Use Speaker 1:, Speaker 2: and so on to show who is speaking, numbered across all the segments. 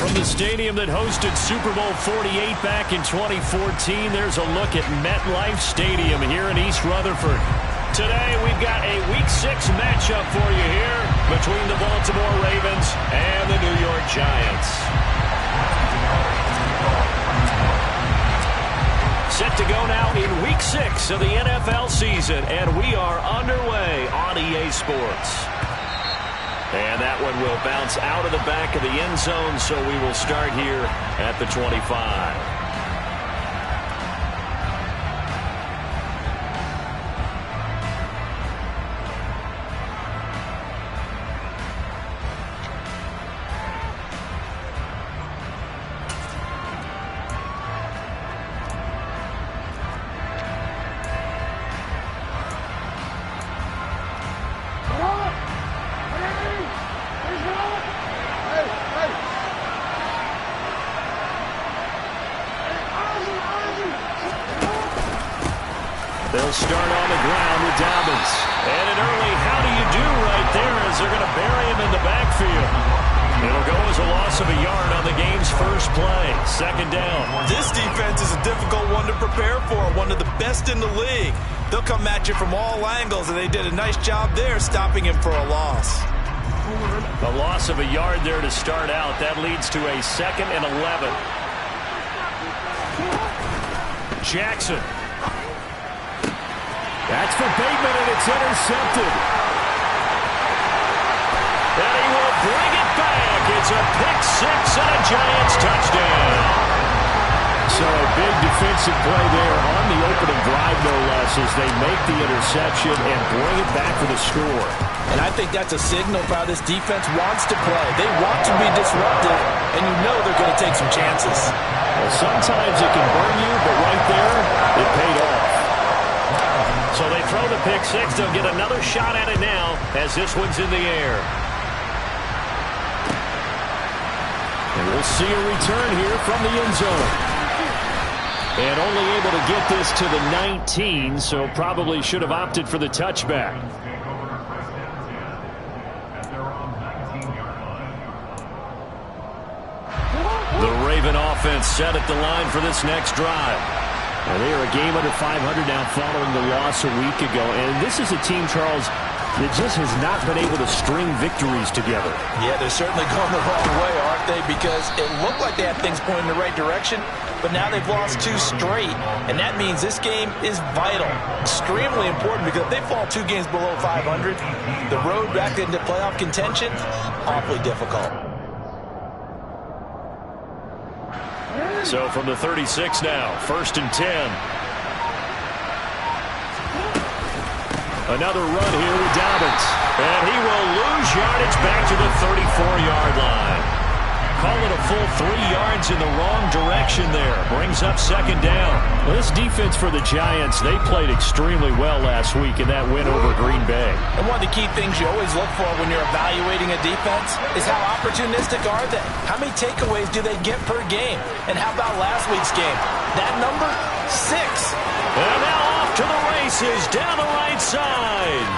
Speaker 1: From the stadium that hosted Super Bowl 48 back in 2014, there's a look at MetLife Stadium here in East Rutherford. Today, we've got a Week 6 matchup for you here between the Baltimore Ravens and the New York Giants. Set to go now in Week 6 of the NFL season, and we are underway on EA Sports. And that one will bounce out of the back of the end zone, so we will start here at the 25. They'll start on the ground with Dobbins. And an early how do you do right there as they're going to bury him in the backfield. It'll go as a loss of a yard on the game's first play. Second down.
Speaker 2: This defense is a difficult one to prepare for, one of the best in the league. They'll come at you from all angles, and they did a nice job there stopping him for a loss.
Speaker 1: A loss of a yard there to start out. That leads to a 2nd and 11. Jackson. That's for Bateman, and it's intercepted. And he will bring it back. It's a pick-6 and a Giants touchdown. So a big defensive play there on the opening drive, no less, as they make the interception and bring it back for the score.
Speaker 2: And I think that's a signal for how this defense wants to play. They want to be disruptive, and you know they're going to take some chances.
Speaker 1: Well, sometimes it can burn you, but right there, it paid off. So they throw the pick-6. They'll get another shot at it now as this one's in the air. And we'll see a return here from the end zone. And only able to get this to the 19, so probably should have opted for the touchback. The Raven offense set at the line for this next drive. Well, they are a game under 500 now following the loss a week ago. And this is a team, Charles, that just has not been able to string victories together.
Speaker 2: Yeah, they're certainly going the wrong way, aren't they? Because it looked like they had things pointing in the right direction, but now they've lost 2 straight. And that means this game is vital, extremely important, because if they fall 2 games below 500, the road back into playoff contention, awfully difficult.
Speaker 1: So from the 36 now, 1st and 10. Another run here with Dobbins. And he will lose yardage back to the 34-yard line. Call it a full 3 yards in the wrong direction there. Brings up 2nd down. Well, this defense for the Giants, they played extremely well last week in that win over Green Bay.
Speaker 2: And one of the key things you always look for when you're evaluating a defense is how opportunistic are they? How many takeaways do they get per game? And how about last week's game? That number, 6.
Speaker 1: And now off to the races down the right side.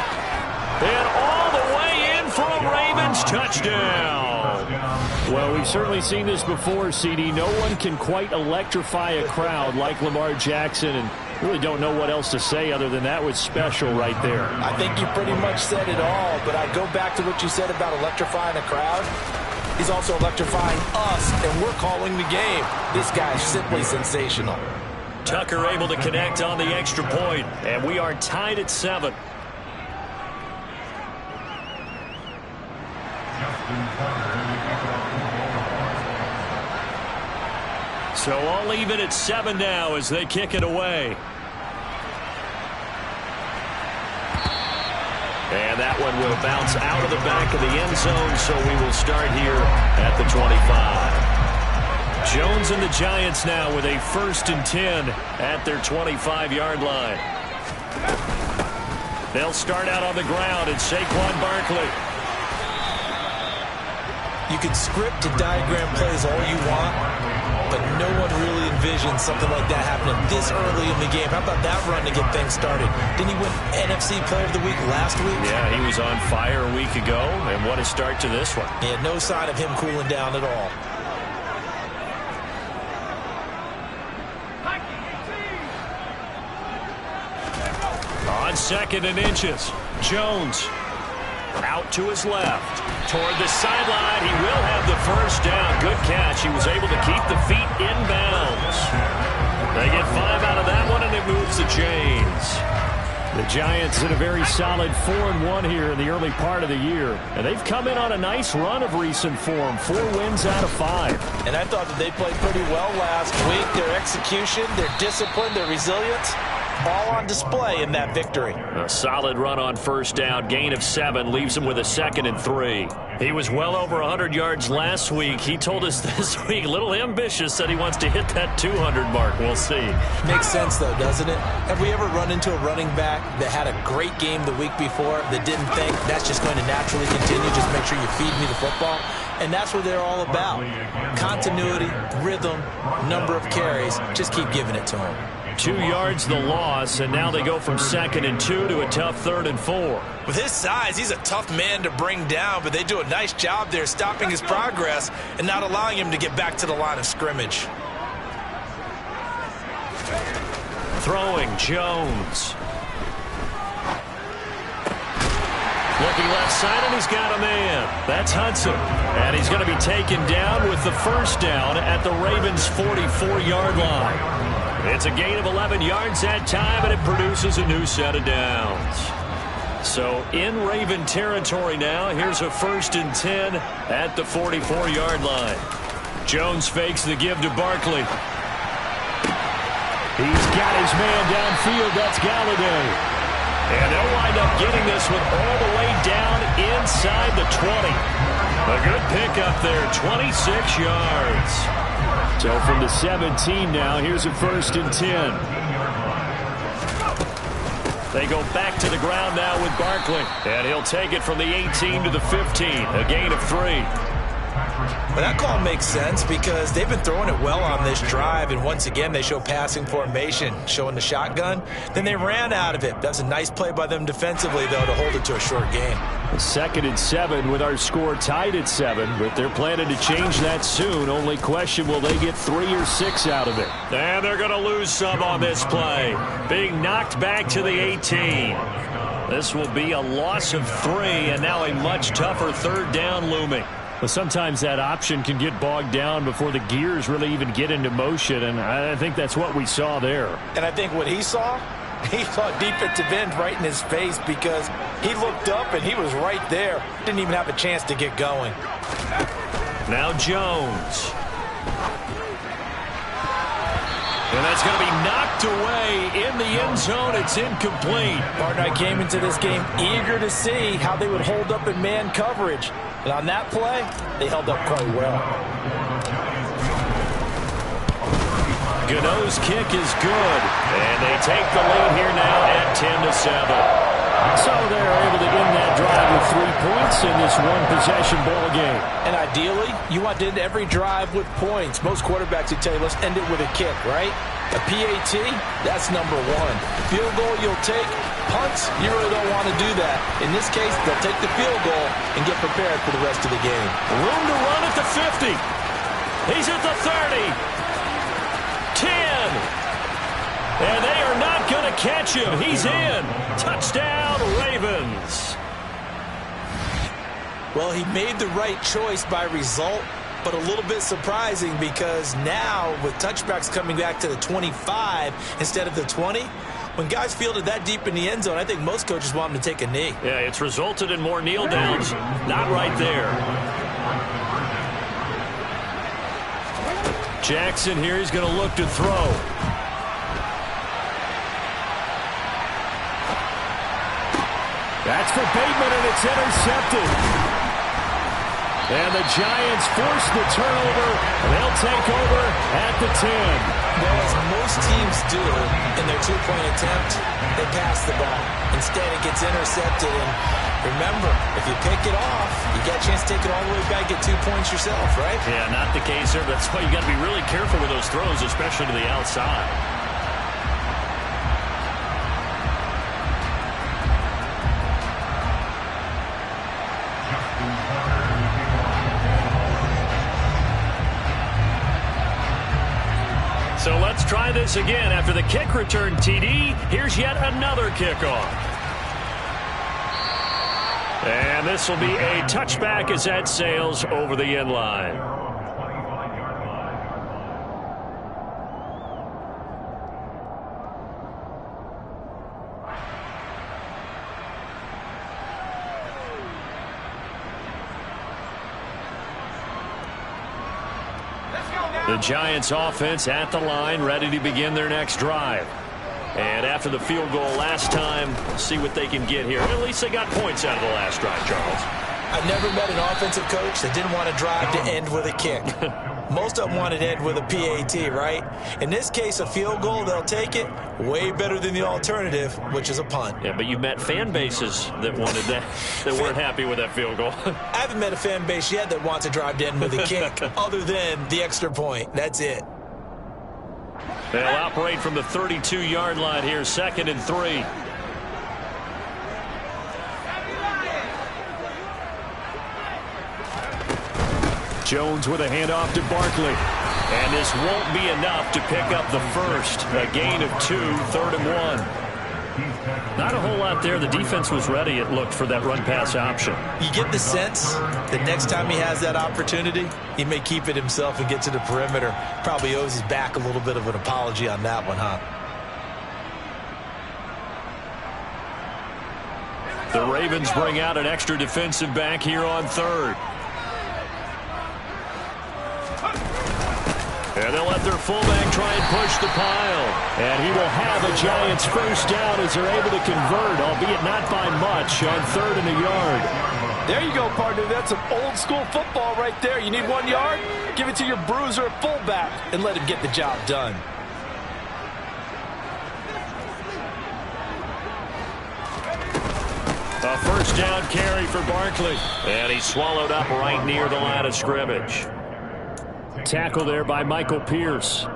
Speaker 1: And all the way in for a Ravens touchdown. Well, we've certainly seen this before, CD. No one can quite electrify a crowd like Lamar Jackson, and really don't know what else to say other than that was special right there.
Speaker 2: I think you pretty much said it all, but I go back to what you said about electrifying a crowd. He's also electrifying us, and we're calling the game. This guy's simply sensational.
Speaker 1: Tucker able to connect on the extra point, and we are tied at 7. So all even at 7 now as they kick it away. And that one will bounce out of the back of the end zone, so we will start here at the 25. Jones and the Giants now with a 1st and 10 at their 25-yard line. They'll start out on the ground at Saquon Barkley.
Speaker 2: You can script and diagram plays all you want, but no one really envisions something like that happening this early in the game. How about that run to get things started? Didn't he win NFC Player of the Week last week?
Speaker 1: Yeah, he was on fire a week ago, and what a start to this one.
Speaker 2: Yeah, no sign of him cooling down at all.
Speaker 1: on 2nd and inches. Jones out to his left. Toward the sideline. He will have the first down. Good catch. He was able to keep the feet in bounds. They get 5 out of that one, and it moves the chains. The Giants in a very solid 4-1 here in the early part of the year. And they've come in on a nice run of recent form. 4 wins out of 5.
Speaker 2: And I thought that they played pretty well last week. Their execution, their discipline, their resilience, all on display in that victory.
Speaker 1: A solid run on first down. Gain of 7 leaves him with a 2nd and 3. He was well over 100 yards last week. He told us this week, a little ambitious, said he wants to hit that 200 mark. We'll see.
Speaker 2: Makes sense, though, doesn't it? Have we ever run into a running back that had a great game the week before that didn't think that's just going to naturally continue? Just make sure you feed me the football. And that's what they're all about. Continuity, rhythm, number of carries. Just keep giving it to him.
Speaker 1: 2 yards the loss, and now they go from 2nd and 2 to a tough 3rd and 4.
Speaker 2: With his size, he's a tough man to bring down, but they do a nice job there stopping his progress and not allowing him to get back to the line of scrimmage.
Speaker 1: Throwing, Jones. Looking left side, and he's got a man. That's Hudson. And he's going to be taken down with the first down at the Ravens' 44-yard line. It's a gain of 11 yards that time, and it produces a new set of downs. So in Raven territory now, here's a 1st and 10 at the 44-yard line. Jones fakes the give to Barkley. He's got his man downfield. That's Galladay. And they'll wind up getting this one all the way down inside the 20. A good pickup there, 26 yards. So from the 17 now, here's a 1st and 10. They go back to the ground now with Barkley. And he'll take it from the 18 to the 15. A gain of 3.
Speaker 2: Well, that call makes sense because they've been throwing it well on this drive, and once again they show passing formation, showing the shotgun. Then they ran out of it. That's a nice play by them defensively, though, to hold it to a short game.
Speaker 1: 2nd and 7 with our score tied at 7, but they're planning to change that soon. Only question, will they get 3 or 6 out of it? And they're going to lose some on this play. Being knocked back to the 18. This will be a loss of 3, and now a much tougher 3rd down looming. Well, sometimes that option can get bogged down before the gears really even get into motion, and I think that's what we saw there.
Speaker 2: And I think what he saw defensive end right in his face because he looked up and he was right there. Didn't even have a chance to get going.
Speaker 1: Now Jones. And that's going to be knocked away in the end zone. It's incomplete.
Speaker 2: Partner, I came into this game eager to see how they would hold up in man coverage. And on that play, they held up quite well.
Speaker 1: Gano's kick is good. And they take the lead here now at 10-7. So they're able to end that drive with 3 points in this one-possession ball game.
Speaker 2: And ideally, you want to end every drive with points. Most quarterbacks would tell you, let's end it with a kick, right? A PAT, that's number 1. Field goal you'll take. Punts, you really don't want to do that. In this case, they'll take the field goal and get prepared for the rest of the game.
Speaker 1: Room to run at the 50. He's at the 30. 10. And they are not going to catch him. He's in. Touchdown, Ravens.
Speaker 2: Well, he made the right choice by result, but a little bit surprising because now with touchbacks coming back to the 25 instead of the 20, when guys fielded that deep in the end zone, I think most coaches want them to take a knee.
Speaker 1: Yeah, it's resulted in more kneel downs. Not right there. Jackson here, he's going to look to throw. That's for Bateman, and it's intercepted. And the Giants force the turnover. They'll take over at the 10.
Speaker 2: Well, as most teams do in their two-point attempt, they pass the ball. Instead, it gets intercepted. And remember, if you pick it off, you get a chance to take it all the way back, get 2 points yourself, right?
Speaker 1: Yeah, not the case there. That's why you got to be really careful with those throws, especially to the outside. So let's try this again. After the kick return TD, here's yet another kickoff. And this will be a touchback as that sails over the end line. The Giants offense at the line, ready to begin their next drive. And after the field goal last time, see what they can get here. At least they got points out of the last drive, Charles.
Speaker 2: I've never met an offensive coach that didn't want to drive to end with a kick. Most of them wanted to end with a PAT, right? In this case, a field goal, they'll take it. Way better than the alternative, which is a punt.
Speaker 1: Yeah, but you've met fan bases that wanted that, that weren't happy with that field goal.
Speaker 2: I haven't met a fan base yet that wants to drive to end with a kick, other than the extra point. That's it.
Speaker 1: They'll operate from the 32-yard line here, 2nd and 3. Jones with a handoff to Barkley. And this won't be enough to pick up the first. A gain of 2, 3rd and 1. Not a whole lot there. The defense was ready, it looked, for that run-pass option.
Speaker 2: You get the sense that next time he has that opportunity, he may keep it himself and get to the perimeter. Probably owes his back a little bit of an apology on that one, huh?
Speaker 1: The Ravens bring out an extra defensive back here on 3rd. And they'll let their fullback try and push the pile. And he will have a Giants first down as they're able to convert, albeit not by much, on 3rd and a yard.
Speaker 3: There you go, partner. That's some old-school football right there. You need 1 yard? Give it to your bruiser at fullback and let him get the job done.
Speaker 1: A first down carry for Barkley. And he's swallowed up right near the line of scrimmage. Tackle there by Michael Pierce.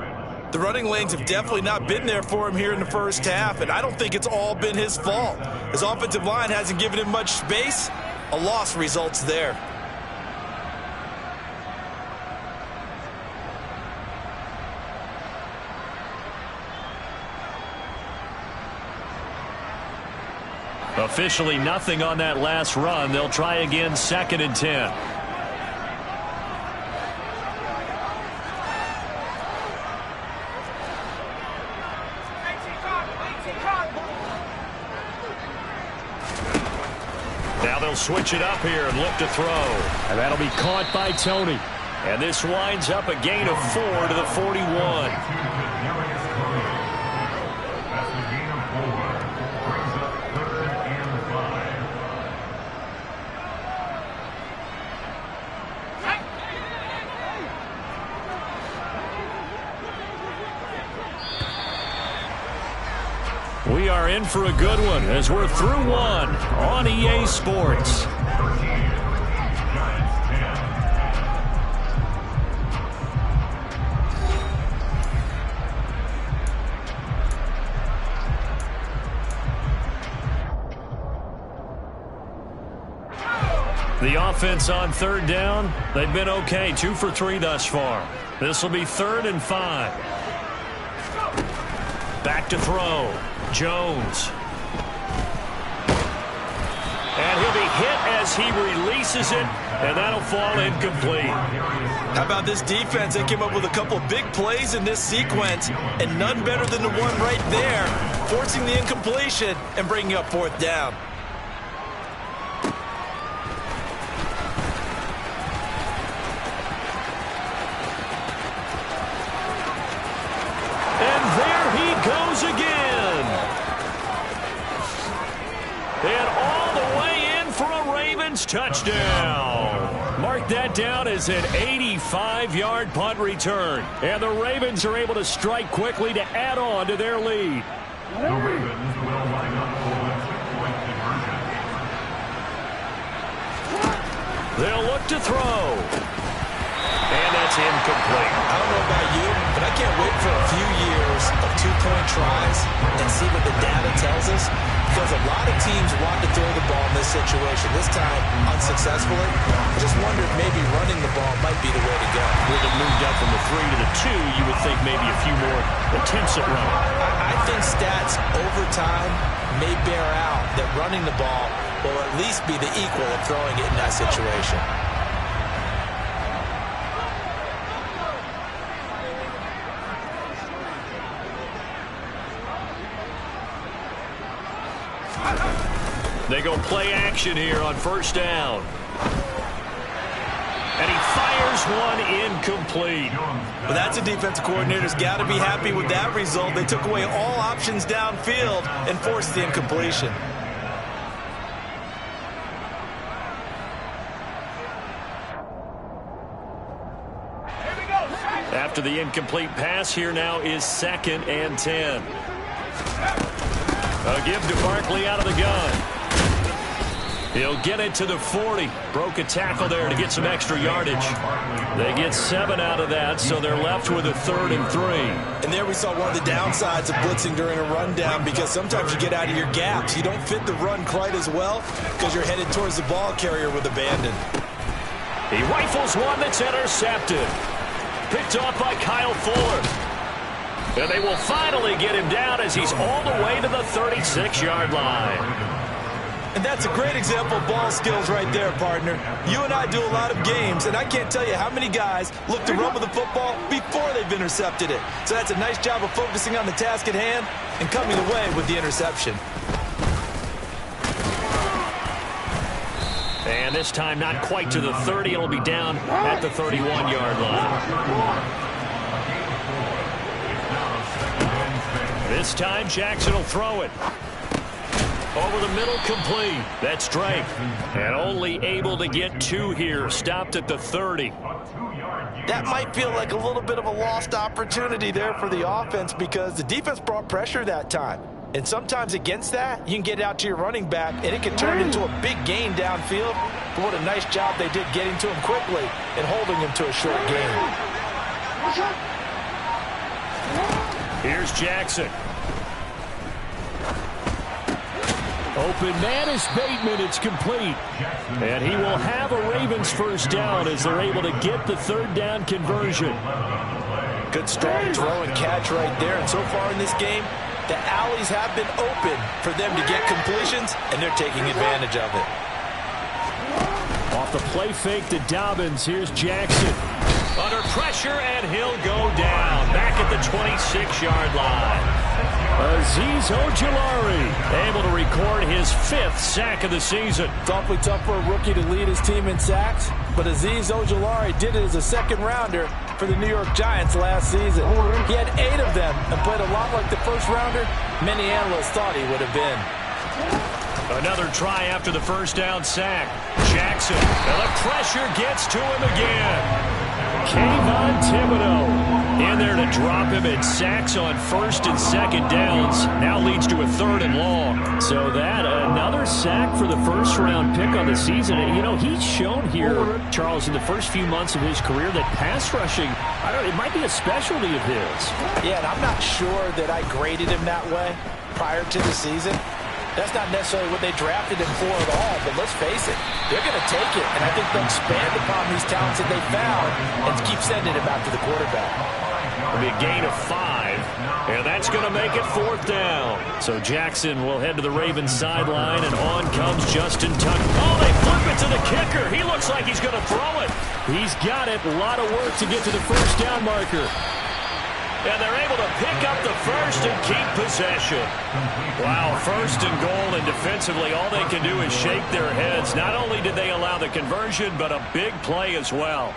Speaker 2: The running lanes have definitely not been there for him here in the first half, and I don't think it's all been his fault. His offensive line hasn't given him much space. A loss results there.
Speaker 1: Officially nothing on that last run. They'll try again, 2nd and 10. Now they'll switch it up here and look to throw. And that'll be caught by Tony. And this winds up a gain of 4 to the 41. We are in for a good one as we're through one on EA Sports. The offense on 3rd down, they've been okay, 2 for 3 thus far. This will be 3rd and 5. Back to throw. Jones. And he'll be hit as he releases it, and that'll fall incomplete.
Speaker 2: How about this defense? They came up with a couple big plays in this sequence, and none better than the one right there, forcing the incompletion and bringing up 4th down.
Speaker 1: Goes again. And all the way in for a Ravens touchdown. Mark that down as an 85-yard punt return. And the Ravens are able to strike quickly to add on to their lead.
Speaker 4: The Ravens will line up for the two-point conversion.
Speaker 1: They'll look to throw. And that's incomplete.
Speaker 2: I don't know about you, but I can't wait for a few years of 2-point tries and see what the data tells us, because a lot of teams want to throw the ball in this situation. This time, unsuccessfully. I just wondered maybe running the ball might be the way to go.
Speaker 1: With it moved up from the 3 to the 2, you would think maybe a few more attempts at running.
Speaker 2: I think stats over time may bear out that running the ball will at least be the equal of throwing it in that situation.
Speaker 1: They go play action here on first down. And he fires one incomplete.
Speaker 2: Well, that's a defensive coordinator's got to be happy with that result. They took away all options downfield and forced the incompletion.
Speaker 1: After the incomplete pass, here now is 2nd and 10. A give to Barkley out of the gun. He'll get it to the 40. Broke a tackle there to get some extra yardage. They get 7 out of that, so they're left with a 3rd and 3.
Speaker 2: And there we saw one of the downsides of blitzing during a rundown, because sometimes you get out of your gaps. You don't fit the run quite as well because you're headed towards the ball carrier with abandon.
Speaker 1: He rifles one that's intercepted. Picked off by Kyle Fuller. And they will finally get him down as he's all the way to the 36-yard line.
Speaker 2: And that's a great example of ball skills right there, partner. You and I do a lot of games, and I can't tell you how many guys look to run with the football before they've intercepted it. So that's a nice job of focusing on the task at hand and coming away with the interception.
Speaker 1: And this time not quite to the 30. It'll be down at the 31-yard line. This time Jackson will throw it. Over the middle, complete. That's Drake. And only able to get 2 here. Stopped at the 30.
Speaker 2: That might feel like a little bit of a lost opportunity there for the offense, because the defense brought pressure that time. And sometimes against that, you can get out to your running back, and it can turn into a big gain downfield. But what a nice job they did getting to him quickly and holding him to a short gain.
Speaker 1: Here's Jackson. Open man is Bateman. It's complete. And he will have a Ravens first down as they're able to get the 3rd down conversion.
Speaker 2: Good strong throw and catch right there. And so far in this game, the alleys have been open for them to get completions, and they're taking advantage of it.
Speaker 1: Off the play fake to Dobbins. Here's Jackson. Under pressure, and he'll go down. Back at the 26-yard line. Azeez Ojulari able to record his 5th sack of the season.
Speaker 2: It's awfully tough for a rookie to lead his team in sacks, but Azeez Ojulari did it as a 2nd rounder for the New York Giants last season. He had 8 of them and played a lot like the 1st rounder many analysts thought he would have been.
Speaker 1: Another try after the first down sack. Jackson, and the pressure gets to him again. Kayvon Thibodeau in there to drop him at sacks on 1st and 2nd downs. Now leads to a 3rd and long. So that, another sack for the 1st-round pick on the season. You know, he's shown here, Charles, in the first few months of his career that pass rushing, it might be a specialty of his.
Speaker 2: Yeah, and I'm not sure that I graded him that way prior to the season. That's not necessarily what they drafted him for at all, but let's face it, they're going to take it, and I think they'll expand upon these talents that they found and keep sending him out to the quarterback.
Speaker 1: It'll be a gain of 5, and that's going to make it 4th down. So Jackson will head to the Ravens sideline, and on comes Justin Tucker. Oh, they flip it to the kicker. He looks like he's going to throw it. He's got it. A lot of work to get to the first down marker. And they're able to pick up the 1st and keep possession. Wow, 1st and goal, and defensively all they can do is shake their heads. Not only did they allow the conversion, but a big play as well.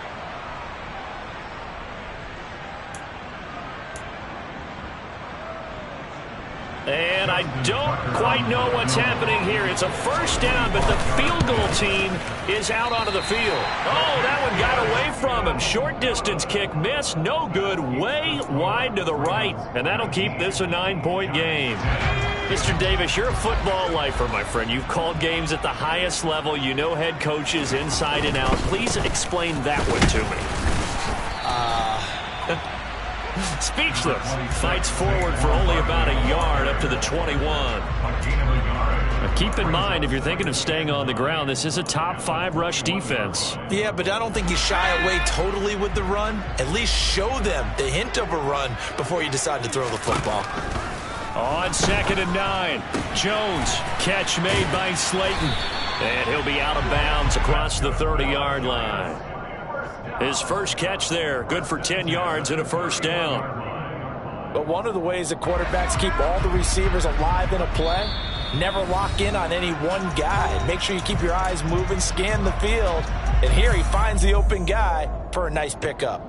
Speaker 1: And I don't quite know what's happening here. It's a 1st down, but the field goal team is out onto the field. Oh, that one got away from him. Short distance kick missed. No good. Way wide to the right. And that'll keep this a 9-point game. Mr. Davis, you're a football lifer, my friend. You've called games at the highest level. You know head coaches inside and out. Please explain that one to me. Speechless. Fights forward for only about a yard up to the 21. Keep in mind, if you're thinking of staying on the ground, this is a top 5 rush defense.
Speaker 2: Yeah, but I don't think you shy away totally with the run. At least show them the hint of a run before you decide to throw the football.
Speaker 1: On 2nd and 9, Jones, catch made by Slayton. And he'll be out of bounds across the 30-yard line. His first catch there, good for 10 yards and a first down.
Speaker 2: But one of the ways that quarterbacks keep all the receivers alive in a play, never lock in on any one guy. Make sure you keep your eyes moving, scan the field. And here he finds the open guy for a nice pickup.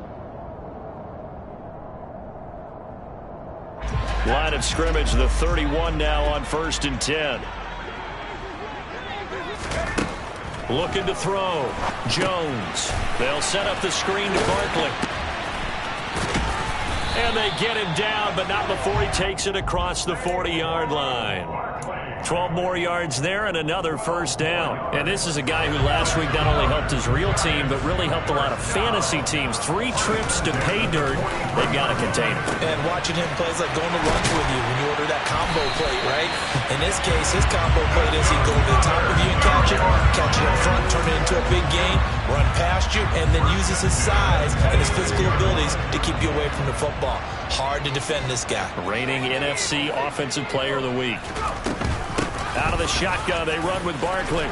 Speaker 1: Line of scrimmage, the 31 now on 1st and 10. Looking to throw. Jones. They'll set up the screen to Barkley. And they get him down, but not before he takes it across the 40-yard line. 12 more yards there and another first down. And this is a guy who last week not only helped his real team, but really helped a lot of fantasy teams. 3 trips to pay dirt. They've got to contain him.
Speaker 2: And watching him play is like going to lunch with you when you order that combo plate, right? In this case, his combo plate is he can go to the top of you and catch it up front, turn it into a big gain, run past you, and then uses his size and his physical abilities to keep you away from the football. Hard to defend this guy.
Speaker 1: Reigning NFC Offensive Player of the Week. Out of the shotgun, they run with Barkley.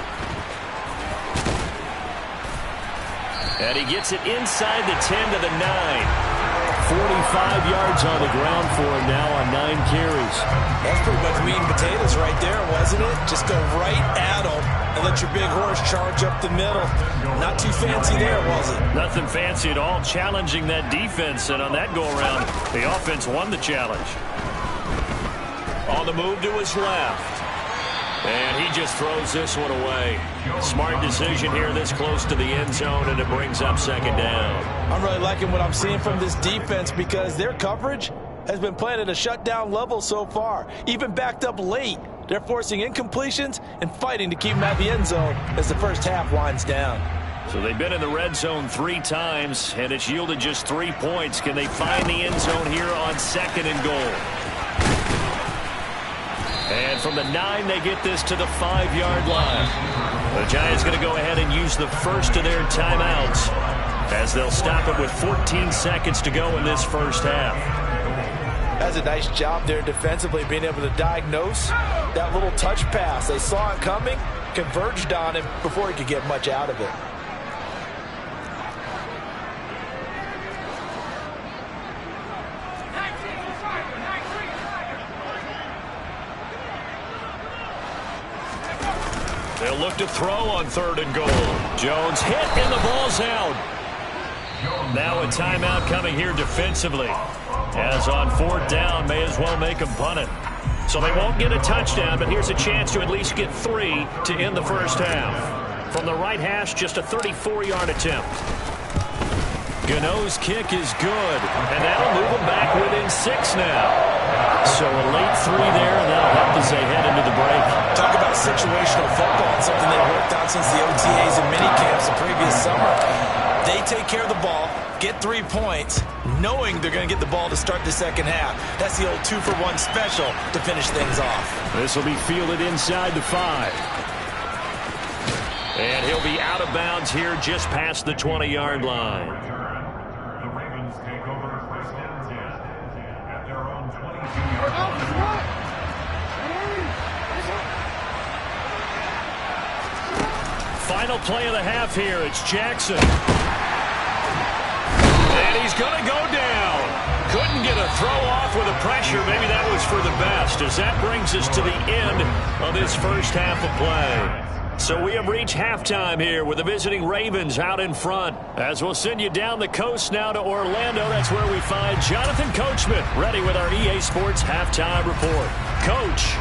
Speaker 1: And he gets it inside the 10 to the 9. 45 yards on the ground for him now on 9 carries.
Speaker 2: That's pretty much meat and potatoes right there, wasn't it? Just go right at him and let your big horse charge up the middle. Not too fancy there, was it?
Speaker 1: Nothing fancy at all, challenging that defense. And on that go-around, the offense won the challenge. On the move to his left. And he just throws this one away. Smart decision here this close to the end zone, and it brings up 2nd down.
Speaker 2: I'm really liking what I'm seeing from this defense because their coverage has been playing at a shutdown level so far. Even backed up late, they're forcing incompletions and fighting to keep them at the end zone as the first half winds down.
Speaker 1: So they've been in the red zone 3 times, and it's yielded just 3 points. Can they find the end zone here on 2nd and goal? And from the 9, they get this to the 5-yard line. The Giants going to go ahead and use the first of their timeouts as they'll stop it with 14 seconds to go in this first half.
Speaker 2: That's a nice job there defensively, being able to diagnose that little touch pass. They saw it coming, converged on him before he could get much out of it.
Speaker 1: They'll look to throw on 3rd and goal. Jones hit and the ball's out. Now a timeout coming here defensively. As on 4th down, may as well make them punt it. So they won't get a touchdown, but here's a chance to at least get 3 to end the first half. From the right hash, just a 34-yard attempt. Gano's kick is good, and that'll move them back within 6 now. So a late 3 there, and that'll help as they head into the break.
Speaker 2: Talk about situational football, and something they've worked on since the OTAs and minicamps the previous summer. They take care of the ball, get 3 points, knowing they're going to get the ball to start the second half. That's the old 2-for-1 special to finish things off.
Speaker 1: This will be fielded inside the 5. And he'll be out of bounds here just past the 20-yard line. Final play of the half here. It's Jackson. And he's going to go down. Couldn't get a throw off with the pressure. Maybe that was for the best, as that brings us to the end of this first half of play. So we have reached halftime here with the visiting Ravens out in front. As we'll send you down the coast now to Orlando, that's where we find Jonathan Coachman ready with our EA Sports halftime report. Coach.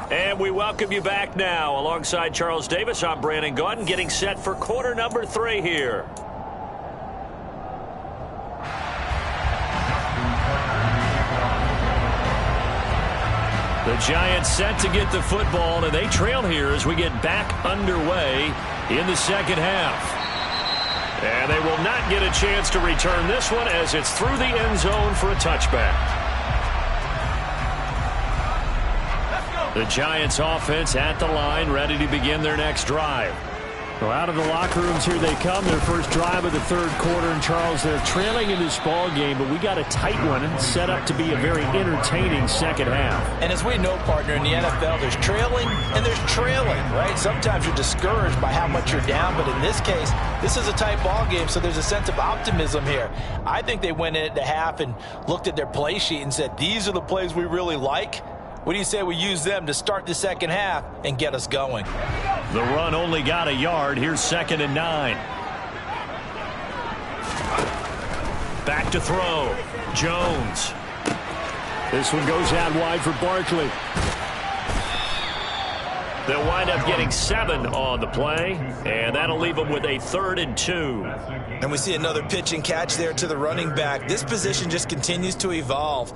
Speaker 1: And we welcome you back now. Alongside Charles Davis, I'm Brandon Gaudin, getting set for quarter number 3 here. The Giants set to get the football, and they trail here as we get back underway in the second half. And they will not get a chance to return this one as it's through the end zone for a touchback. The Giants offense at the line, ready to begin their next drive.
Speaker 5: Well, out of the locker rooms, here they come. Their first drive of the third quarter. And, Charles, they're trailing in this ball game, but we got a tight one set up to be a very entertaining second half.
Speaker 2: And as we know, partner, in the NFL, there's trailing and there's trailing, right? Sometimes you're discouraged by how much you're down, but in this case, this is a tight ball game, so there's a sense of optimism here. I think they went in at the half and looked at their play sheet and said, these are the plays we really like. What do you say we use them to start the second half and get us going?
Speaker 1: The run only got a yard. Here's 2nd and 9. Back to throw. Jones.
Speaker 5: This one goes out wide for Barkley.
Speaker 1: They'll wind up getting 7 on the play, and that'll leave them with a 3rd and 2.
Speaker 2: And we see another pitch and catch there to the running back. This position just continues to evolve.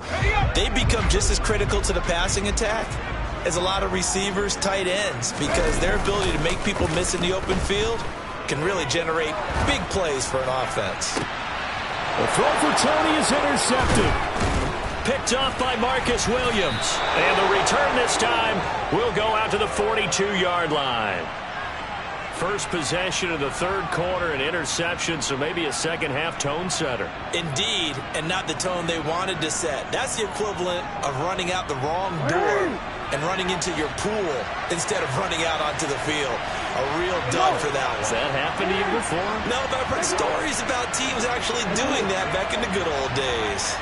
Speaker 2: They become just as critical to the passing attack as a lot of receivers, tight ends, because their ability to make people miss in the open field can really generate big plays for an offense.
Speaker 5: The throw for Tony is intercepted.
Speaker 1: Picked off by Marcus Williams. And the return this time will go out to the 42-yard line. First possession of the third quarter, an interception, so maybe a second-half tone setter.
Speaker 2: Indeed, and not the tone they wanted to set. That's the equivalent of running out the wrong door and running into your pool instead of running out onto the field. A real dud for that one.
Speaker 1: Has that happened to you before?
Speaker 2: No, but I've heard stories about teams actually doing that back in the good old days.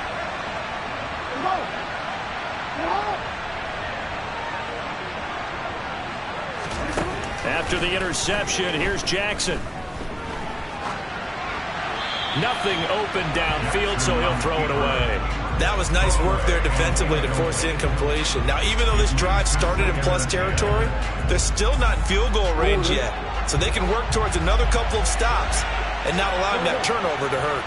Speaker 1: After the interception, here's Jackson. Nothing open downfield, so he'll throw it away.
Speaker 2: That was nice work there defensively to force incompletion. Now, even though this drive started in plus territory, they're still not in field goal range yet. So they can work towards another couple of stops and not allowing that turnover to hurt.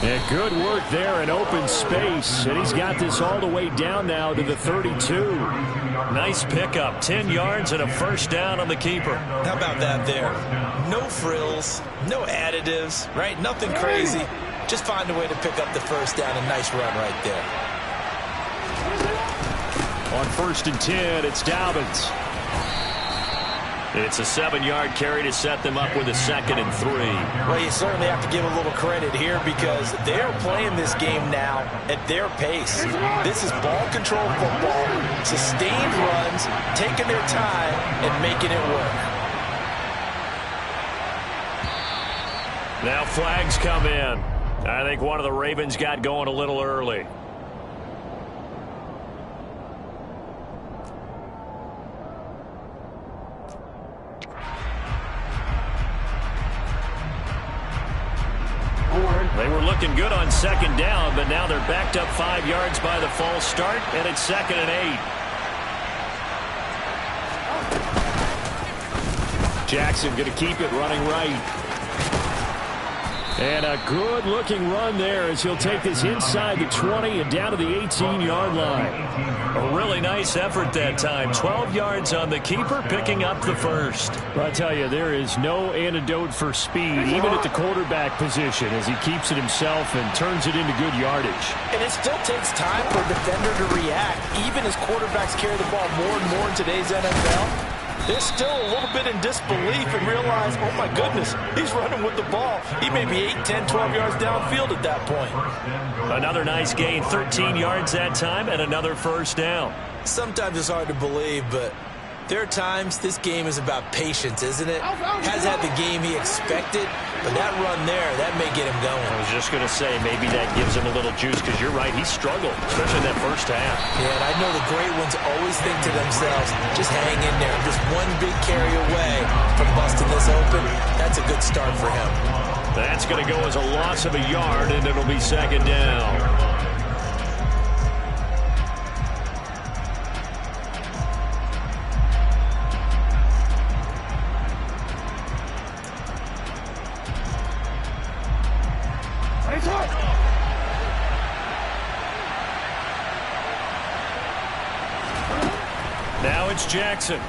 Speaker 5: And good work there in open space. And he's got this all the way down now to the 32.
Speaker 1: Nice pickup. 10 yards and a first down on the keeper.
Speaker 2: How about that there? No frills, no additives, right? Nothing crazy. Just find a way to pick up the first down. A nice run right there.
Speaker 1: On 1st and 10, it's Dobbins. It's a 7-yard carry to set them up with a 2nd and 3.
Speaker 2: Well, you certainly have to give a little credit here because they're playing this game now at their pace. This is ball control football, sustained runs, taking their time and making it work.
Speaker 1: Now flags come in. I think one of the Ravens got going a little early. They were looking good on 2nd down, but now they're backed up 5 yards by the false start, and it's 2nd and 8.
Speaker 5: Jackson going to keep it running right. And a good-looking run there as he'll take this inside the 20 and down to the 18-yard line.
Speaker 1: A really nice effort that time. 12 yards on the keeper, picking up the first.
Speaker 5: Well, I tell you, there is no antidote for speed, even at the quarterback position, as he keeps it himself and turns it into good yardage.
Speaker 2: And it still takes time for a defender to react, even as quarterbacks carry the ball more and more in today's NFL. They're still a little bit in disbelief and realize, oh my goodness, he's running with the ball. He may be 8, 10, 12 yards downfield at that point.
Speaker 1: Another nice gain, 13 yards that time, and another first down.
Speaker 2: Sometimes it's hard to believe, but there are times this game is about patience, isn't it? Has had the game he expected, but that run there, that may get him going.
Speaker 1: I was just going to say, maybe that gives him a little juice, because you're right, he struggled, especially in that first half.
Speaker 2: Yeah, and I know the great ones always think to themselves, just hang in there. Just one big carry away from busting this open. That's a good start for him.
Speaker 1: That's going to go as a loss of a yard, and it'll be 2nd down. Now it's Jackson.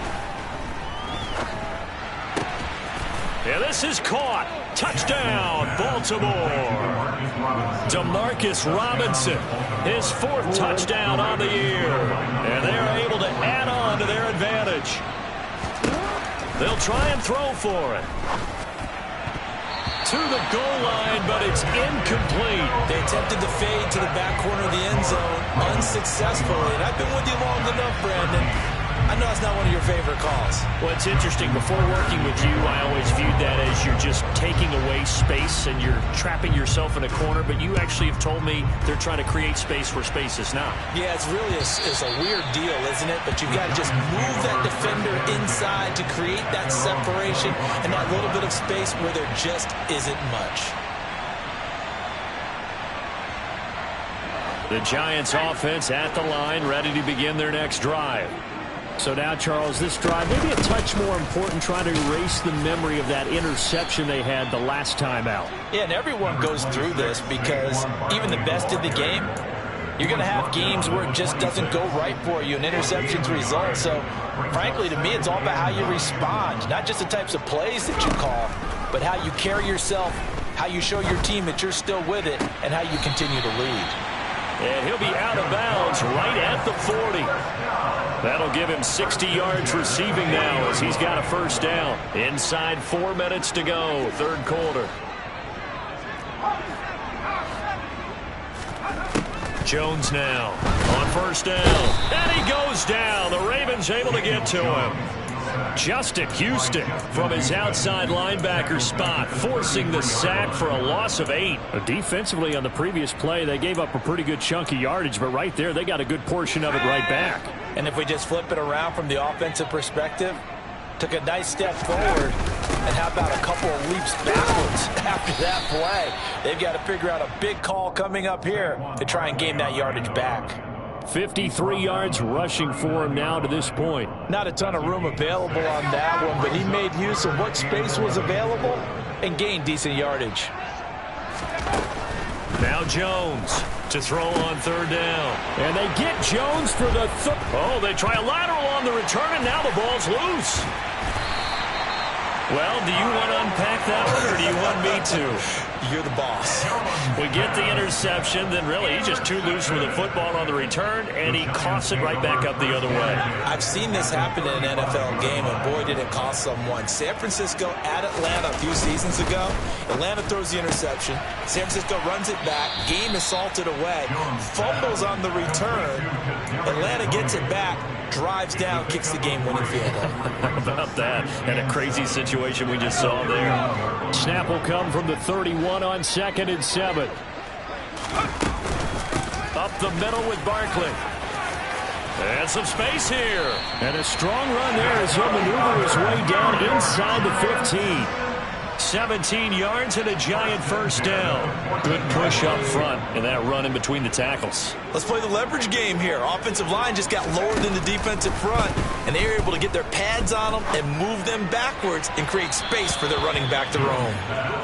Speaker 1: And this is caught. Touchdown, Baltimore. Demarcus Robinson, his 4th touchdown on the year. And they're able to add on to their advantage. They'll try and throw for it. To the goal line, but it's incomplete.
Speaker 2: They attempted the fade to the back corner of the end zone unsuccessfully. And I've been with you long enough, Brandon. I know it's not one of your favorite calls.
Speaker 1: Well, it's interesting. Before working with you, I always viewed that as you're just taking away space and you're trapping yourself in a corner. But you actually have told me they're trying to create space where space is not.
Speaker 2: Yeah, it's really a weird deal, isn't it? But you've got to just move that defender inside to create that separation and that little bit of space where there just isn't much.
Speaker 1: The Giants offense at the line, ready to begin their next drive.
Speaker 5: So now, Charles, this drive maybe a touch more important, trying to erase the memory of that interception they had the last time out.
Speaker 2: Yeah, and everyone goes through this because even the best in the game, you're going to have games where it just doesn't go right for you, and interceptions result. So, frankly, to me, it's all about how you respond, not just the types of plays that you call, but how you carry yourself, how you show your team that you're still with it, and how you continue to lead.
Speaker 1: And he'll be out of bounds right at the 40. That'll give him 60 yards receiving now as he's got a first down. Inside 4 minutes to go, 3rd quarter. Jones now on first down. And he goes down. The Ravens able to get to him. Justin Houston from his outside linebacker spot, forcing the sack for a loss of 8.
Speaker 5: Defensively on the previous play, they gave up a pretty good chunk of yardage, but right there, they got a good portion of it right back.
Speaker 2: And if we just flip it around from the offensive perspective, took a nice step forward, and how about a couple of leaps backwards after that play? They've got to figure out a big call coming up here to try and gain that yardage back.
Speaker 5: 53 yards rushing for him now to this point.
Speaker 2: Not a ton of room available on that one, but he made use of what space was available and gained decent yardage.
Speaker 1: Now Jones to throw on 3rd down.
Speaker 5: And they get Jones for the
Speaker 1: Oh, they try a lateral on the return, and now the ball's loose. Well, do you want to unpack that one, or do you want me to?
Speaker 2: You're the boss.
Speaker 1: We get the interception, then really he's just too loose with the football on the return, and he coughs it right back up the other way.
Speaker 2: I've seen this happen in an NFL game, and boy, did it cost someone. San Francisco at Atlanta a few seasons ago. Atlanta throws the interception. San Francisco runs it back. Game is salted away. Fumbles on the return. Atlanta gets it back. Drives down, kicks the game-winning field goal.
Speaker 1: How about that? And a crazy situation we just saw there.
Speaker 5: Snap will come from the 31 on 2nd and 7.
Speaker 1: Up the middle with Barkley. And some space here.
Speaker 5: And a strong run there as he'll maneuver his way down inside the 15.
Speaker 1: 17 yards and a giant first down. Good push up front and that run in between the tackles.
Speaker 2: Let's play the leverage game here. Offensive line just got lowered in the defensive front, and they were able to get their pads on them and move them backwards and create space for their running back to roam.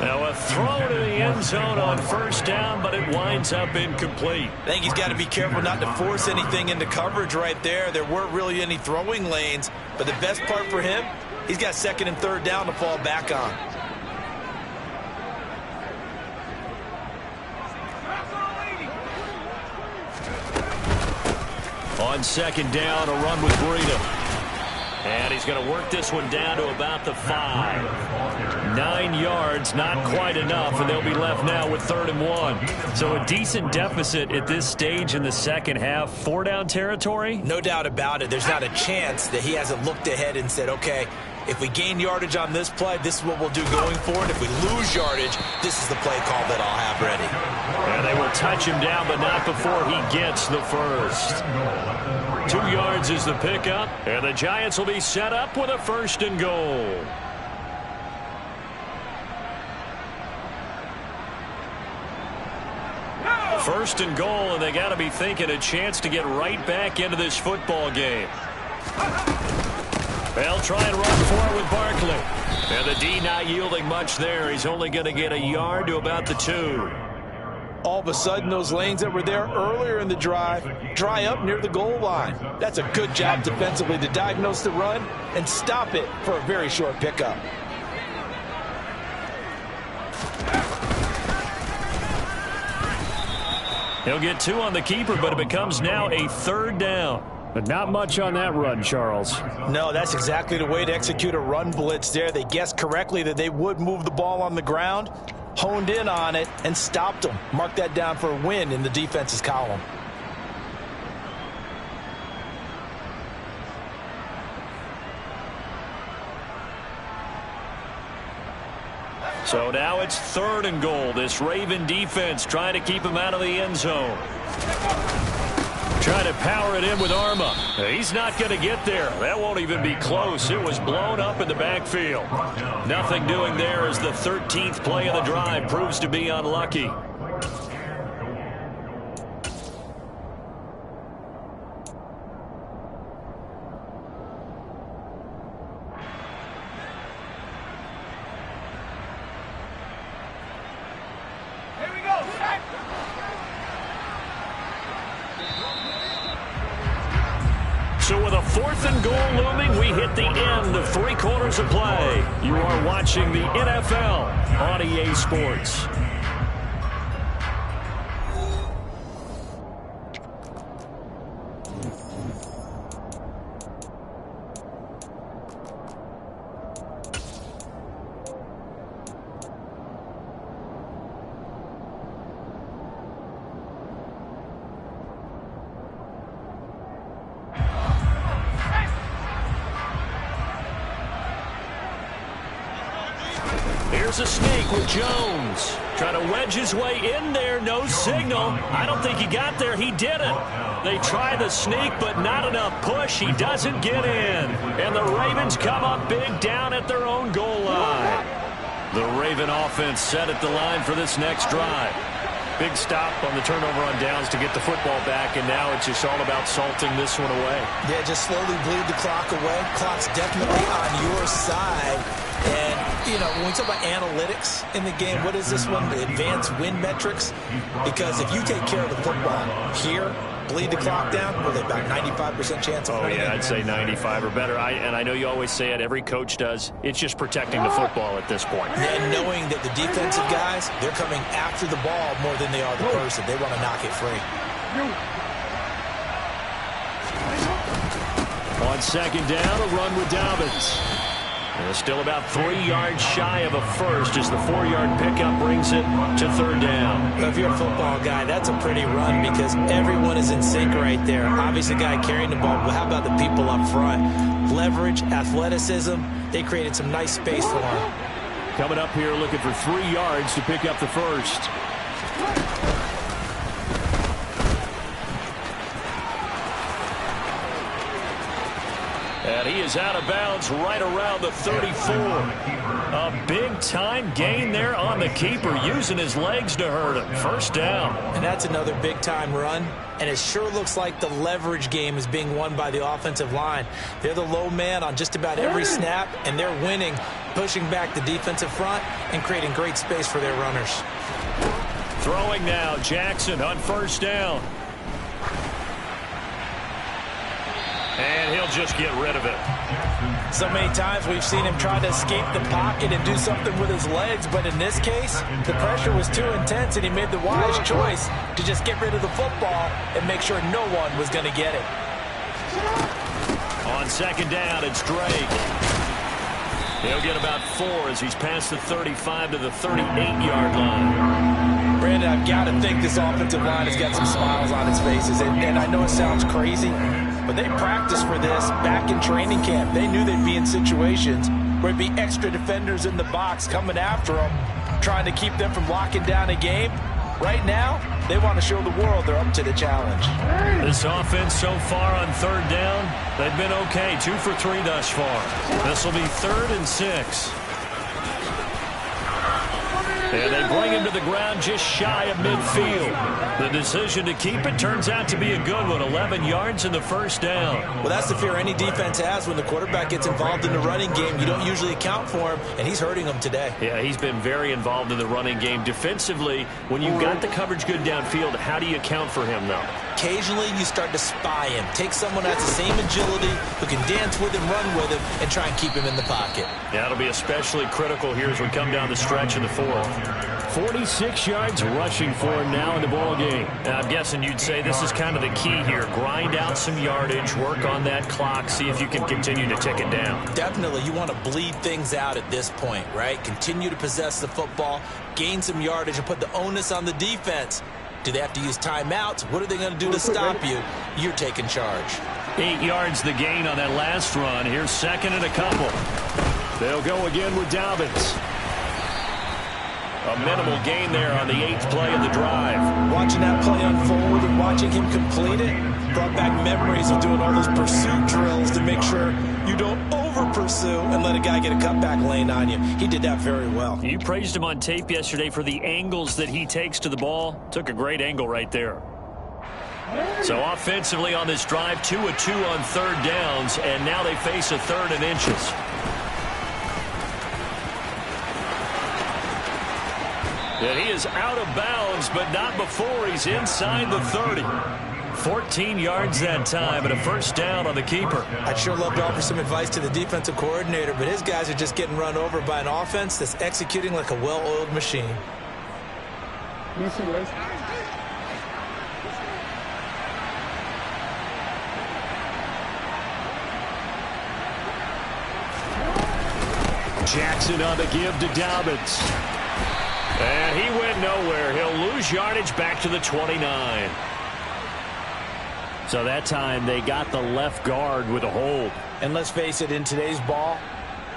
Speaker 1: Now a throw to the end zone on first down, but it winds up incomplete.
Speaker 2: I think he's got to be careful not to force anything into coverage right there. There weren't really any throwing lanes, but the best part for him, he's got 2nd and 3rd down to fall back on.
Speaker 1: On 2nd down, a run with Breida. And he's going to work this one down to about the 5. 9 yards, not quite enough, and they'll be left now with 3rd and 1. So a decent deficit at this stage in the second half. 4-down territory?
Speaker 2: No doubt about it. There's not a chance that he hasn't looked ahead and said, okay, if we gain yardage on this play, this is what we'll do going forward. If we lose yardage, this is the play call that I'll have ready.
Speaker 1: And they will touch him down, but not before he gets the first. 2 yards is the pickup, and the Giants will be set up with a 1st and goal. First and goal, and they got to be thinking a chance to get right back into this football game. They'll try and run for it with Barkley. And the D not yielding much there. He's only going to get a yard to about the 2.
Speaker 2: All of a sudden, those lanes that were there earlier in the drive dry up near the goal line. That's a good job defensively to diagnose the run and stop it for a very short pickup.
Speaker 1: He'll get 2 on the keeper, but it becomes now a 3rd down.
Speaker 5: But not much on that run, Charles.
Speaker 2: No, that's exactly the way to execute a run blitz there. They guessed correctly that they would move the ball on the ground, honed in on it, and stopped them. Mark that down for a win in the defense's column.
Speaker 1: So now it's 3rd and goal. This Raven defense trying to keep him out of the end zone. Trying to power it in with Arma. He's not going to get there. That won't even be close. It was blown up in the backfield. Nothing doing there as the 13th play of the drive proves to be unlucky. So with a 4th and goal looming, we hit the end of 3 quarters of play. You are watching the NFL on EA Sports. Here's a sneak with Jones. Trying to wedge his way in there. No signal. I don't think he got there. He didn't. They try the sneak, but not enough push. He doesn't get in. And the Ravens come up big down at their own goal line. The Raven offense set at the line for this next drive. Big stop on the turnover on downs to get the football back, and now it's just all about salting this one away.
Speaker 2: Yeah, just slowly bleed the clock away. Clock's definitely on your side. And, you know, when we talk about analytics in the game, what is this one? The advanced win metrics? Because if you take care of the football here, bleed the clock down, well, they've about 95% chance of winning.
Speaker 1: Oh, yeah, I'd say 95 or better. And I know you always say it, every coach does. It's just protecting the football at this point.
Speaker 2: And knowing that the defensive guys, they're coming after the ball more than they are the person. They want to knock it free.
Speaker 1: On 2nd down, a run with Dobbins. And still about 3 yards shy of a first as the 4-yard pickup brings it to 3rd down.
Speaker 2: Well, if you're a football guy, that's a pretty run because everyone is in sync right there. Obviously, guy carrying the ball, but how about the people up front? Leverage, athleticism, they created some nice space for him.
Speaker 1: Coming up here looking for 3 yards to pick up the first. And he is out of bounds right around the 34. A big-time gain there on the keeper, using his legs to hurt him. 1st down.
Speaker 2: And that's another big-time run. And it sure looks like the leverage game is being won by the offensive line. They're the low man on just about every snap, and they're winning, pushing back the defensive front and creating great space for their runners.
Speaker 1: Throwing now, Jackson on 1st down. And he'll just get rid of it.
Speaker 2: So many times we've seen him try to escape the pocket and do something with his legs, but in this case, the pressure was too intense, and he made the wise choice to just get rid of the football and make sure no one was going to get it.
Speaker 1: On 2nd down, it's Drake. He'll get about 4 as he's past the 35 to the 38-yard line.
Speaker 2: Brandon, I've got to think this offensive line has got some smiles on its faces, and I know it sounds crazy, but they practiced for this back in training camp. They knew they'd be in situations where there'd be extra defenders in the box coming after them, trying to keep them from locking down a game. Right now, they want to show the world they're up to the challenge.
Speaker 1: This offense so far on 3rd down, they've been okay. 2 for 3 thus far. This will be 3rd and 6. And they bring him to the ground just shy of midfield. The decision to keep it turns out to be a good one. 11 yards in the 1st down.
Speaker 2: Well, that's the fear any defense has when the quarterback gets involved in the running game. You don't usually account for him, and he's hurting them today.
Speaker 1: Yeah, he's been very involved in the running game. Defensively, when you've got the coverage good downfield, how do you account for him, though?
Speaker 2: Occasionally, you start to spy him. Take someone that has the same agility, who can dance with him, run with him, and try and keep him in the pocket.
Speaker 1: Yeah, it'll be especially critical here as we come down the stretch in the 4th.
Speaker 5: 46 yards rushing for him now in the ball game.
Speaker 1: I'm guessing you'd say this is kind of the key here. Grind out some yardage, work on that clock, see if you can continue to tick it down.
Speaker 2: Definitely, you want to bleed things out at this point, right? Continue to possess the football, gain some yardage, and put the onus on the defense. Do they have to use timeouts? What are they going to do to stop you? You're taking charge.
Speaker 5: 8 yards the gain on that last run. Here's second and a couple. They'll go again with Dobbins.
Speaker 1: A minimal gain there on the 8th play of the drive.
Speaker 2: Watching that play unfold and watching him complete it brought back memories of doing all those pursuit drills to make sure you don't over-pursue and let a guy get a cutback lane on you. He did that very well.
Speaker 5: You praised him on tape yesterday for the angles that he takes to the ball. Took a great angle right there. So offensively on this drive, 2 of 2 on third downs, and now they face a 3rd and inches. And he is out of bounds, but not before he's inside the 30. 14 yards that time and a first down on the keeper.
Speaker 2: I'd sure love to offer some advice to the defensive coordinator, but his guys are just getting run over by an offense that's executing like a well-oiled machine.
Speaker 5: Jackson on the give to Dobbins. And he went nowhere. He'll lose yardage back to the 29. So that time they got the left guard with a hold.
Speaker 2: And let's face it, in today's ball,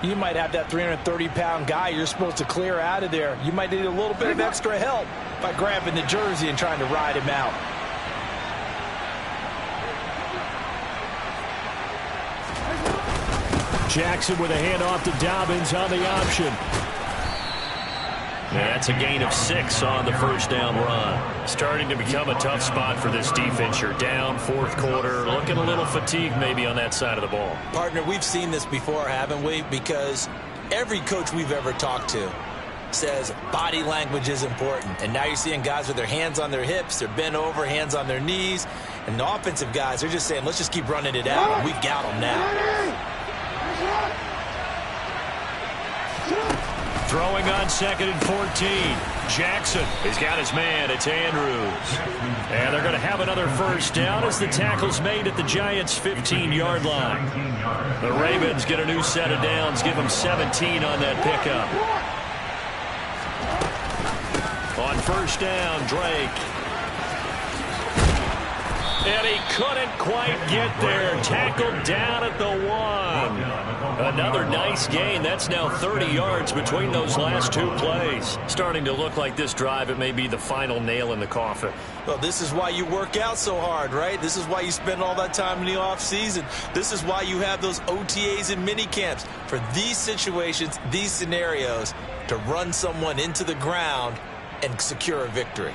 Speaker 2: you might have that 330-pound guy you're supposed to clear out of there. You might need a little bit of extra help by grabbing the jersey and trying to ride him out.
Speaker 5: Jackson with a handoff to Dobbins on the option.
Speaker 1: That's a gain of 6 on the first down run. Starting to become a tough spot for this defense. You're down, 4th quarter, looking a little fatigued maybe on that side of the ball.
Speaker 2: Partner, we've seen this before, haven't we? Because every coach we've ever talked to says body language is important. And now you're seeing guys with their hands on their hips, they're bent over, hands on their knees. And the offensive guys are just saying, let's just keep running it out. And we've got them now.
Speaker 1: Throwing on 2nd and 14. Jackson has got his man. It's Andrews. And they're going to have another first down as the tackle's made at the Giants' 15-yard line. The Ravens get a new set of downs, give them 17 on that pickup. On first down, Drake. And he couldn't quite get there. Tackled down at the 1. Another nice gain. That's now 30 yards between those last 2 plays. Starting to look like this drive, it may be the final nail in the coffin.
Speaker 2: Well, this is why you work out so hard, right? This is why you spend all that time in the offseason. This is why you have those OTAs and mini camps. For these situations, these scenarios, to run someone into the ground and secure a victory.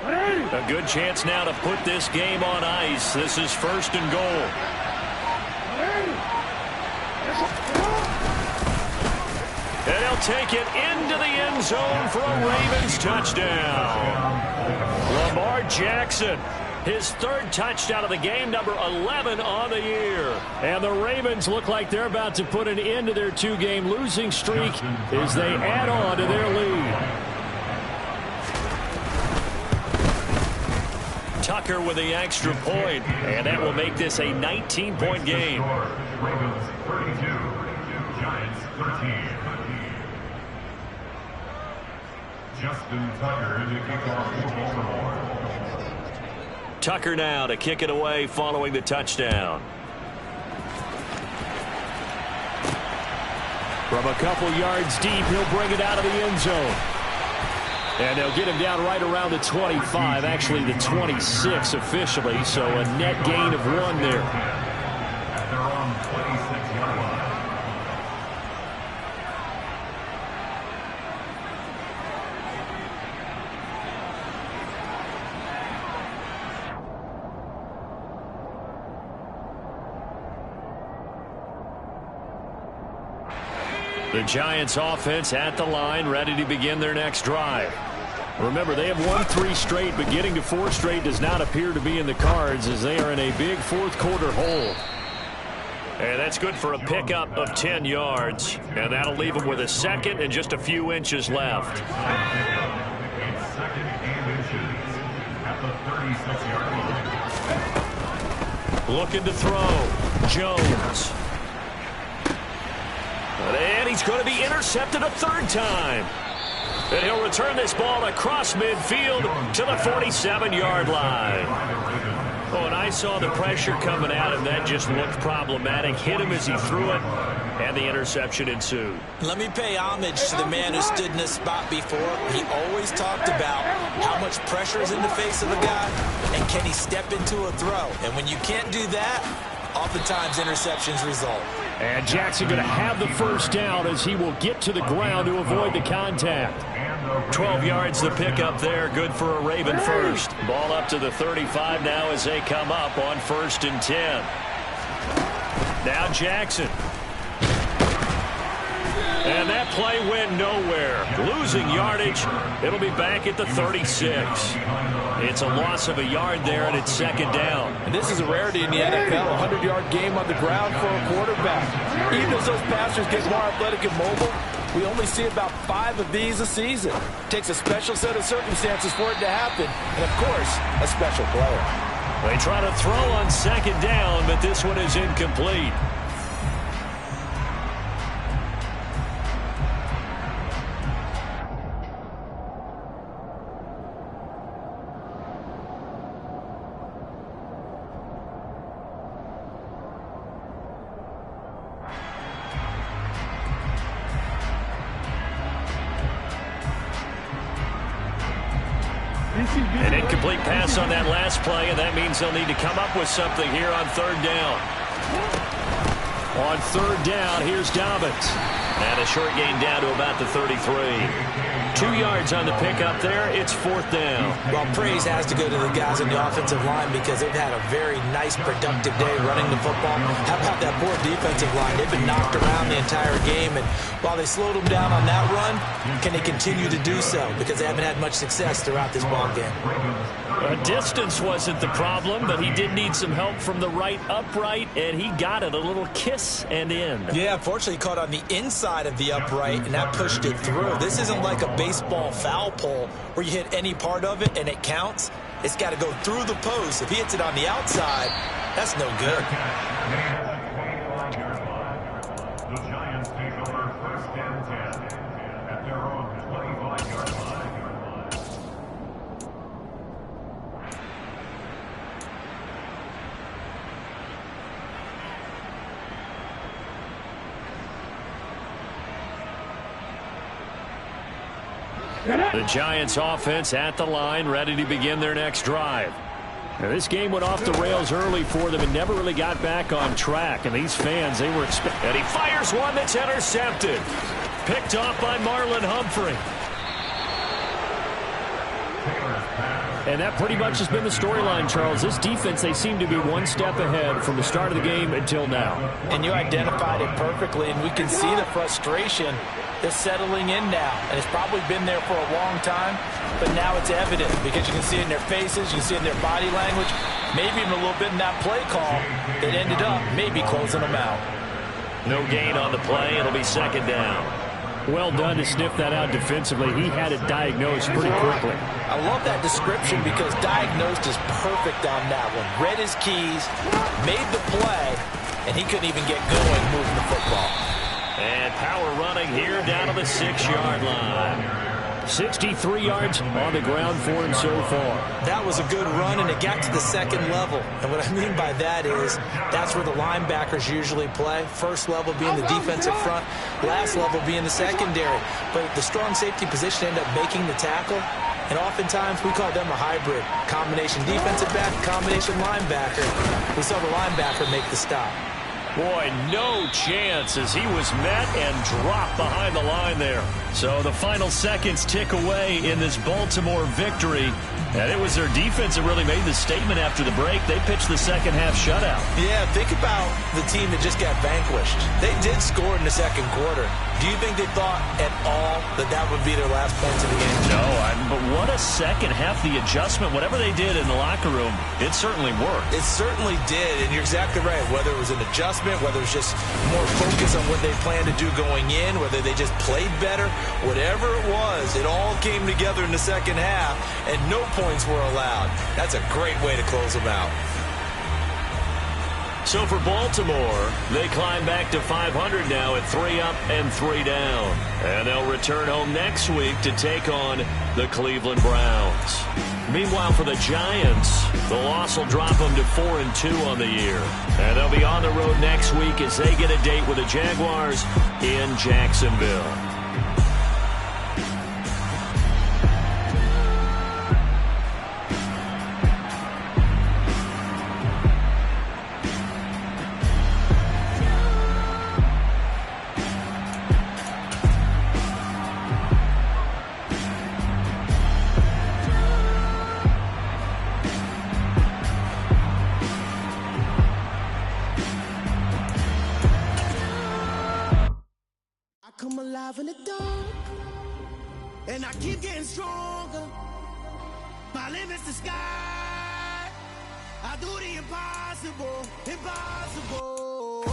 Speaker 1: A good chance now to put this game on ice. This is 1st and goal. And he'll take it into the end zone for a Ravens touchdown. Lamar Jackson, his 3rd touchdown of the game, number 11 on the year. And the Ravens look like they're about to put an end to their 2-game losing streak as they add on to their lead. Tucker with the extra point, and that will make this a 19-point game.
Speaker 4: Ravens 32, Giants 13. Justin Tucker to kick off for Baltimore.
Speaker 1: Tucker now to kick it away following the touchdown.
Speaker 5: From a couple yards deep, he'll bring it out of the end zone. And they'll get him down right around the 25, actually the 26 officially, so a net gain of 1 there.
Speaker 4: At their own 26-yard line.
Speaker 1: The Giants offense at the line, ready to begin their next drive.
Speaker 5: Remember, they have won 3 straight, but getting to 4 straight does not appear to be in the cards as they are in a big 4th quarter hole. And that's good for a pickup of 10 yards. And that'll leave him with a second and just a few inches left.
Speaker 4: Second and inches at the 36-yard line.
Speaker 5: Looking to throw. Jones. And he's going to be intercepted a third time. And he'll return this ball across midfield to the 47-yard line. Oh, and I saw the pressure coming at him. That just looked problematic. Hit him as he threw it, and the interception ensued.
Speaker 2: Let me pay homage to the man who stood in this spot before. He always talked about how much pressure is in the face of a guy, and can he step into a throw. And when you can't do that, oftentimes interceptions result.
Speaker 1: And Jackson going to have the first down as he will get to the ground to avoid the contact.
Speaker 5: 12 yards the pickup there. Good for a Raven first. Ball up to the 35 now as they come up on 1st and 10. Now Jackson. And that play went nowhere. Losing yardage. It'll be back at the 36. It's a loss of a yard there, and it's second down.
Speaker 3: And this is a rarity in the NFL, a 100-yard game on the ground for a quarterback. Even as those passers get more athletic and mobile, we only see about 5 of these a season. It takes a special set of circumstances for it to happen, and, of course, a special player.
Speaker 5: They try to throw on second down, but this one is incomplete. An incomplete pass on that last play, and that means they'll need to come up with something here on third down. On third down, here's Dobbins. And a short gain down to about the 33. 2 yards on the pickup there. It's 4th down.
Speaker 2: Well, praise has to go to the guys on the offensive line because they've had a very nice, productive day running the football. How about that poor defensive line? They've been knocked around the entire game, and while they slowed them down on that run, can they continue to do so? Because they haven't had much success throughout this ball game.
Speaker 5: Distance wasn't the problem, but he did need some help from the right upright, and he got it. A little kiss and in.
Speaker 2: Yeah, unfortunately, he caught on the inside of the upright, and that pushed it through. This isn't like a baseball foul pole where you hit any part of it and it counts. It's got to go through the post. If he hits it on the outside, that's no good.
Speaker 4: The Giants take over 1st and 10 at their own 25-yard line.
Speaker 5: The Giants offense at the line, ready to begin their next drive. Now, this game went off the rails early for them and never really got back on track. And these fans, they were expecting. And he fires one that's intercepted. Picked off by Marlon Humphrey. And that pretty much has been the storyline, Charles. This defense, they seem to be one step ahead from the start of the game until now.
Speaker 3: And you identified it perfectly, and we can see the frustration that's settling in now. And it's probably been there for a long time, but now it's evident because you can see it in their faces, you can see it in their body language, maybe even a little bit in that play call that ended up maybe closing them out.
Speaker 5: No gain on the play. It'll be second down.
Speaker 1: Well done to sniff that out defensively. He had it diagnosed pretty quickly.
Speaker 3: I love that description because diagnosed is perfect on that one. Read his keys, made the play, and he couldn't even get going moving the football.
Speaker 5: And power running here down to the 6-yard line.
Speaker 1: 63 yards on the ground for him so far.
Speaker 2: That was a good run, and it got to the second level. And what I mean by that is that's where the linebackers usually play. First level being the defensive front, last level being the secondary. But the strong safety position ended up making the tackle. And oftentimes we call them a hybrid. Combination defensive back, combination linebacker. We saw the linebacker make the stop.
Speaker 5: Boy, no chance as he was met and dropped behind the line there. So the final seconds tick away in this Baltimore victory. And it was their defense that really made the statement after the break. They pitched the second half shutout.
Speaker 2: Yeah, think about the team that just got vanquished. They did score in the second quarter. Do you think they thought at all that that would be their last points of the game?
Speaker 5: No, but what a second half. The adjustment, whatever they did in the locker room, it certainly worked.
Speaker 2: It certainly did, and you're exactly right. Whether it was an adjustment adjustment, whether it's just more focus on what they plan to do going in, whether they just played better, whatever it was, it all came together in the second half, and no points were allowed. That's a great way to close them out.
Speaker 5: So for Baltimore, they climb back to 500 now at 3 up and 3 down. And they'll return home next week to take on the Cleveland Browns. Meanwhile, for the Giants, the loss will drop them to 4-2 on the year. And they'll be on the road next week as they get a date with the Jaguars in Jacksonville.
Speaker 6: Come alive in the dark, and I keep getting stronger. My limit's the sky. I do the impossible, impossible.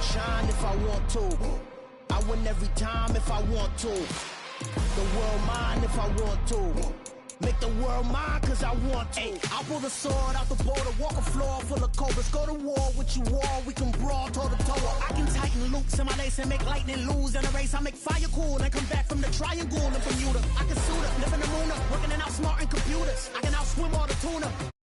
Speaker 6: Shine if I want to. I win every time if I want to. The world mine if I want to. Make the world mine cause I want to. I'll pull the sword out the border, walk a floor full of cobras. Go to war with you all, we can brawl toe to toe. I can tighten loops in my lace and make lightning lose in a race. I make fire cool and come back from the triangle in Bermuda. I can suit up, live in the moon up, working and outsmarting computers. I can outswim all the tuna.